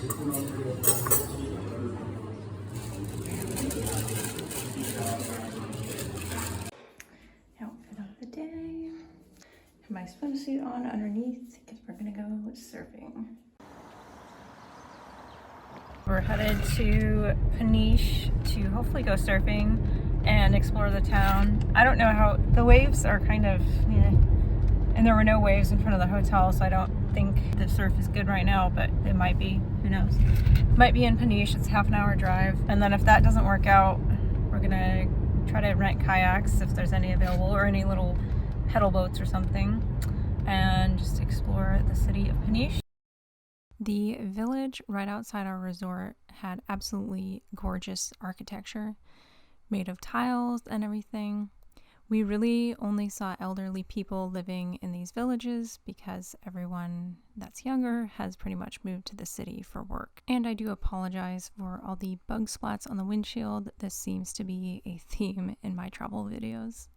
Outfit of the day. Have my swimsuit on underneath because we're gonna go surfing. We're headed to Peniche to hopefully go surfing and explore the town. I don't know how the waves are kind of, and there were no waves in front of the hotel, so I don't think the surf is good right now, but it might be, who knows. Might be in Peniche, it's a half an hour drive. And then if that doesn't work out, we're gonna try to rent kayaks if there's any available, or any little pedal boats or something, and just explore the city of Peniche. The village right outside our resort had absolutely gorgeous architecture, made of tiles and everything. We really only saw elderly people living in these villages because everyone that's younger has pretty much moved to the city for work. And I do apologize for all the bug splats on the windshield. This seems to be a theme in my travel videos.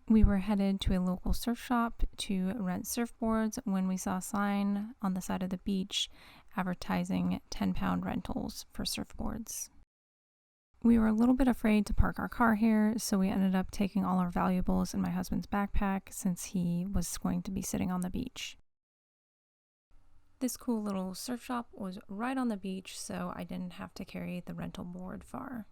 We were headed to a local surf shop to rent surfboards when we saw a sign on the side of the beach advertising 10-pound rentals for surfboards. We were a little bit afraid to park our car here, so we ended up taking all our valuables in my husband's backpack since he was going to be sitting on the beach. This cool little surf shop was right on the beach, so I didn't have to carry the rental board far.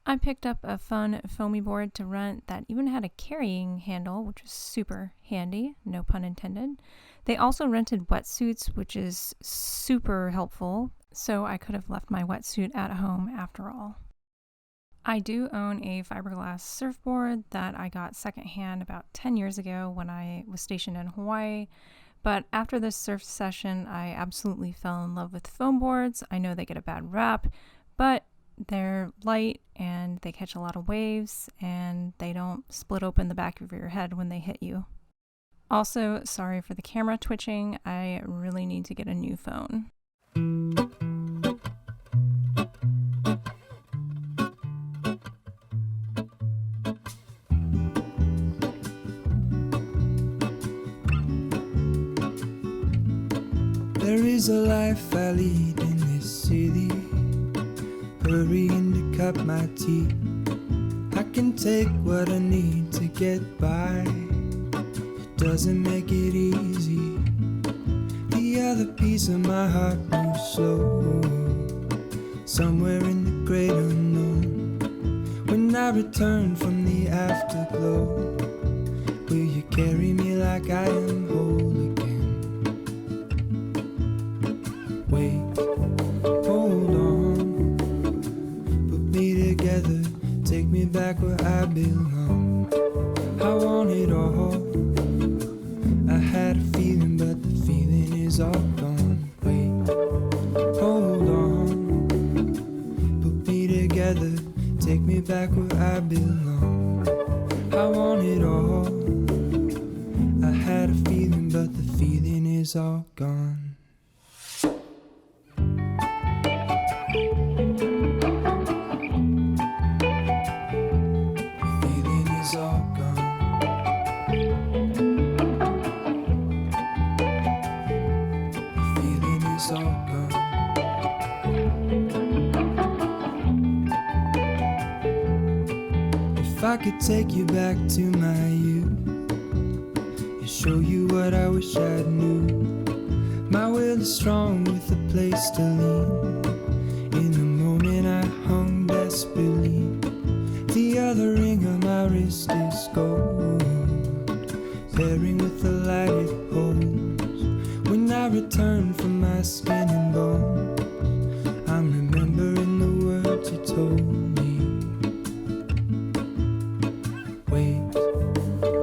I picked up a fun foamy board to rent that even had a carrying handle, which was super handy, no pun intended. They also rented wetsuits, which is super helpful, so I could have left my wetsuit at home after all. I do own a fiberglass surfboard that I got secondhand about 10 years ago when I was stationed in Hawaii, but after this surf session, I absolutely fell in love with foam boards. I know they get a bad rap, but they're light and they catch a lot of waves and they don't split open the back of your head when they hit you. Also, sorry for the camera twitching. I really need to get a new phone. There is a life I lead in this city, hurrying to cut my teeth. I can take what I need to get by. It doesn't make it easy. The other piece of my heart moves slow, somewhere in the great unknown. When I return from the afterglow, will you carry me like I am whole again? Wait, hold on, put me together, take me back where I belong. I want it all. I had a feeling, but the feeling is all gone. Wait, hold on, put me together, take me back where I belong. I want it all. I had a feeling, but the feeling is all gone. If I could take you back to my youth and show you what I wish I knew, my will is strong with a place to lean. In the moment I hung desperately, the other ring on my wrist is gold, pairing with the light it holds. When I return from my skin and bones, I'm remembering the words you told me. Wait,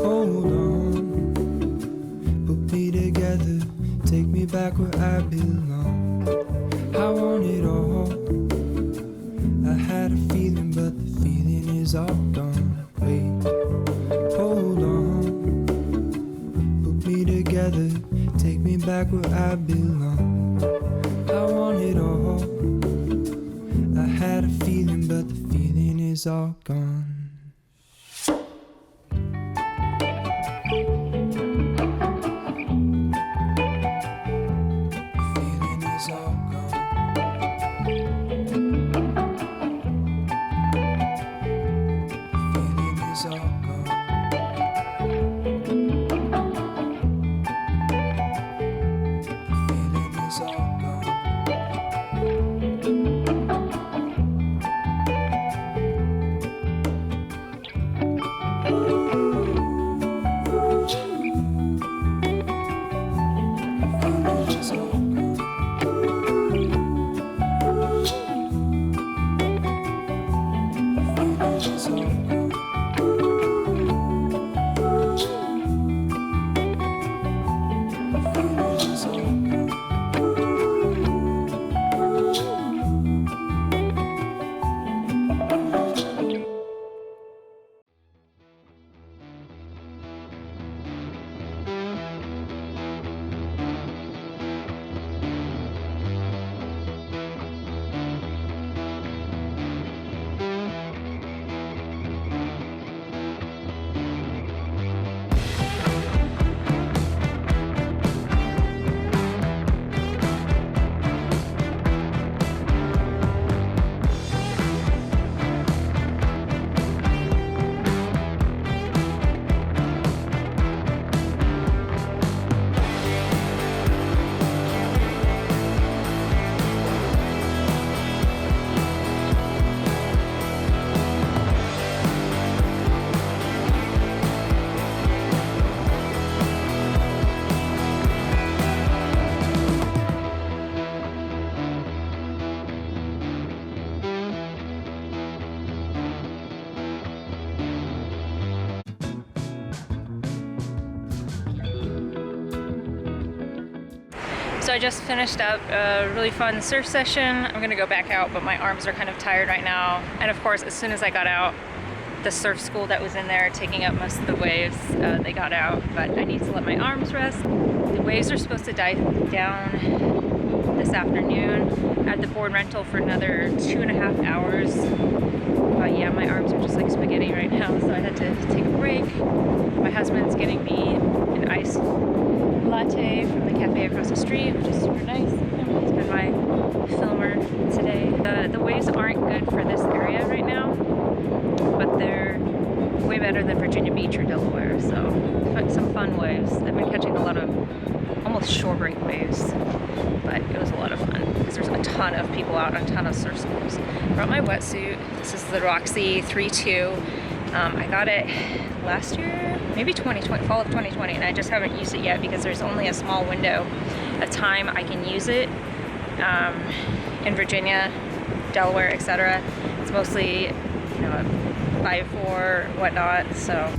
hold on, put me together, take me back where I belong. I want it all. I had a feeling, but the feeling is all gone. Wait, hold on, put me together, take me back where I belong. I want it all. I had a feeling, but the feeling is all gone. Feeling is all gone. is all gone. So I just finished up a really fun surf session. I'm gonna go back out, but my arms are kind of tired right now. And of course, as soon as I got out, the surf school that was in there taking up most of the waves, they got out, but I need to let my arms rest. The waves are supposed to die down this afternoon. I had the board rental for another 2.5 hours. But yeah, my arms are just like spaghetti right now, so I had to take a break. My husband's getting me an iced latte from the cafe across the street, which is super nice. He's been my filmer today. The waves aren't good for this area right now, but they're way better than Virginia Beach or Delaware, so some fun waves. I've been catching a lot of almost shore break waves, but it was a lot of fun because there's a ton of people out and a ton of surf schools. I brought my wetsuit. This is the Roxy 3.2. I got it last year, maybe 2020, fall of 2020, and I just haven't used it yet because there's only a small window of time I can use it in Virginia, Delaware, etc. It's mostly, 5'4", whatnot, so